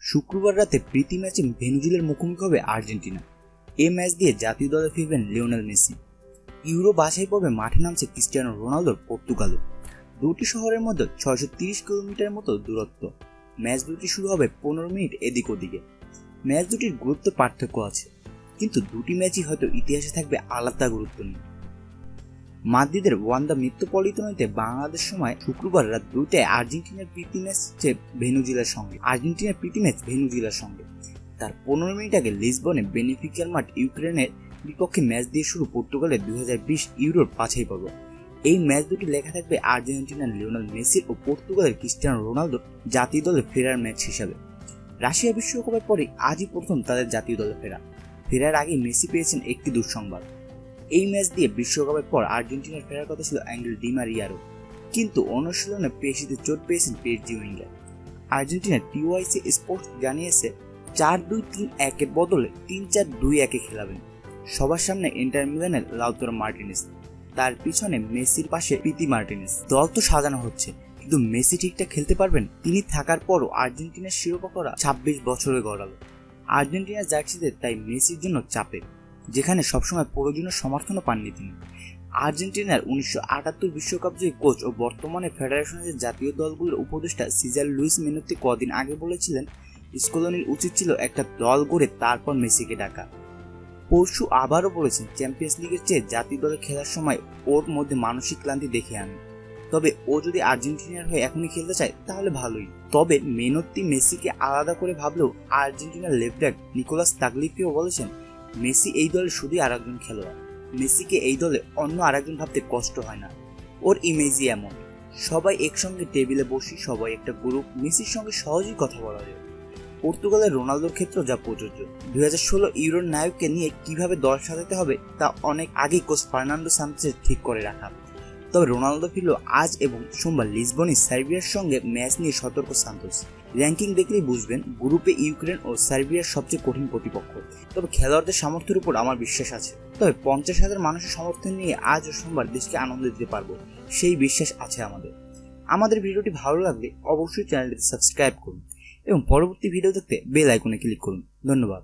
শুক্রবার রাতে প্রীতি ম্যাচে ভেনেজুয়েলার মুখোমুখি হবে আর্জেন্টিনা। এই ম্যাচ দিয়ে জাতীয় দলে ফিরবেন লিওনেল মেসি। ইউরো বাছাই পর্বে মাঠে নামছে ক্রিস্টিয়ানো রোনালদোর পর্তুগালও। দুটি শহরের মধ্যে 630 কিলোমিটারের মতো দূরত্ব। ম্যাচ দুটি শুরু হবে 15 মিনিট এদিক ওদিকে। ম্যাচ দুটির গুরুত্ব পার্থক্য আছে, কিন্তু দুটি ম্যাচই হয়তো ইতিহাসে থাকবে আলাদা গুরুত্ব নিয়ে। মাদ্রিদের ওয়ান্দা মেট্রোপলিটনেতে বাংলাদেশ সময় শুক্রবার রাত 2টায় আর্জেন্টিনার প্রীতি ম্যাচ ভেনেজুয়েলার সঙ্গে। তার 15 মিনিট আগে লিসবনে বেনিফিকার মাঠ ইউক্রেনের বিপক্ষে ম্যাচ দিয়ে শুরু পর্তুগালের 2020 ইউরোর বাছাই পর্ব। এই ম্যাচ দুটি লেখা থাকবে আর্জেন্টিনার লিওনেল মেসির ও পর্তুগালের ক্রিস্টিয়ানো রোনালদোর জাতীয় দলে ফেরার ম্যাচ হিসাবে। রাশিয়া বিশ্বকাপের পরে আজই প্রথম তাদের জাতীয় দলে ফেরার আগে মেসি পেয়েছেন একটি দুঃসংবাদ। এই ম্যাচ দিয়ে বিশ্বকাপের পর আর্জেন্টিনার ফেরার কথা ছিল অ্যাঙ্গেল ডি মারিয়ারও, কিন্তু অনুশীলনে পেশিতে চোট পেয়েছেন পেজি উইঙ্গার। আর্জেন্টিনার টিওআইসি স্পোর্টস জানিয়েছে 4-2-3-1 বদলে 3-4-2-1 খেলাবেন। সবার সামনে ইন্টার মিলানের লাউতারো মার্টিনেজ, তার পিছনে মেসির পাশে প্রীতি মার্টিনেজ। দল তো সাজানো হচ্ছে, কিন্তু মেসি ঠিকঠাক খেলতে পারবেন? তিনি থাকার পরও আর্জেন্টিনার শিরোপা করা 26 বছরে গড়ালো। আর্জেন্টিনার জার্সিতে তাই মেসির জন্য চাপে, যেখানে সবসময় প্রয়োজনীয় সমর্থনও পাননি তিনি। আর্জেন্টিনার 1978 বিশ্বকাপ জয়ী কোচ ও বর্তমানে ফেডারেশনের জাতীয় দলগুলোর উপদেষ্টা সিজার লুইস মেনোত্তি কদিন আগে বলেছিলেন, স্কলোনির উচিত ছিল একটা দল গড়ে তারপর মেসিকে ডাকা। পরশু আবারও বলেছেন, চ্যাম্পিয়ন্স লিগের চেয়ে জাতীয় দলে খেলার সময় ওর মধ্যে মানসিক ক্লান্তি দেখে আমি। তবে ও যদি আর্জেন্টিনার হয়ে এখনই খেলতে চায় তাহলে ভালোই। তবে মেনোত্তি মেসিকে আলাদা করে ভাবলেও আর্জেন্টিনার লেফট ব্যাক নিকোলাস তাগলিফিও বলেছেন, মেসি এই দলে শুধুই আরেকজন খেলোয়াড়। মেসিকে এই দলে অন্য আরেকজন ভাবতে কষ্ট হয় না। ওর ইমেজই এমন। সবাই একসঙ্গে টেবিলে বসি, সবাই একটা গ্রুপ। মেসির সঙ্গে সহজেই কথা বলা যায়। পর্তুগালের রোনালদোর ক্ষেত্রেও যা প্রযোজ্য। 2016 ইউরোর নায়ককে নিয়ে কিভাবে দল সাজাতে হবে তা অনেক আগেই কোচ ফার্নান্দো সান্তোসের ঠিক করে রাখা। তবে রোনালদো ফিরল আজ এবং সোমবার লিসবনে সার্বিয়ার সঙ্গে ম্যাচ নিয়ে সতর্ক সান্তোস। র্যাঙ্কিং দেখলেই বুঝবেন গ্রুপে ইউক্রেন ও সার্বিয়ার সবচেয়ে কঠিন প্রতিপক্ষ। তবে খেলোয়াড়দের সামর্থ্যের উপর আমার বিশ্বাস আছে। তবে 50,000 মানুষের সমর্থন নিয়ে আজ ও সোমবার দেশকে আনন্দ দিতে পারবো, সেই বিশ্বাস আছে আমাদের ভিডিওটি ভালো লাগলে অবশ্যই চ্যানেলটিতে সাবস্ক্রাইব করুন এবং পরবর্তী ভিডিও দেখতে বেল আইকনে ক্লিক করুন। ধন্যবাদ।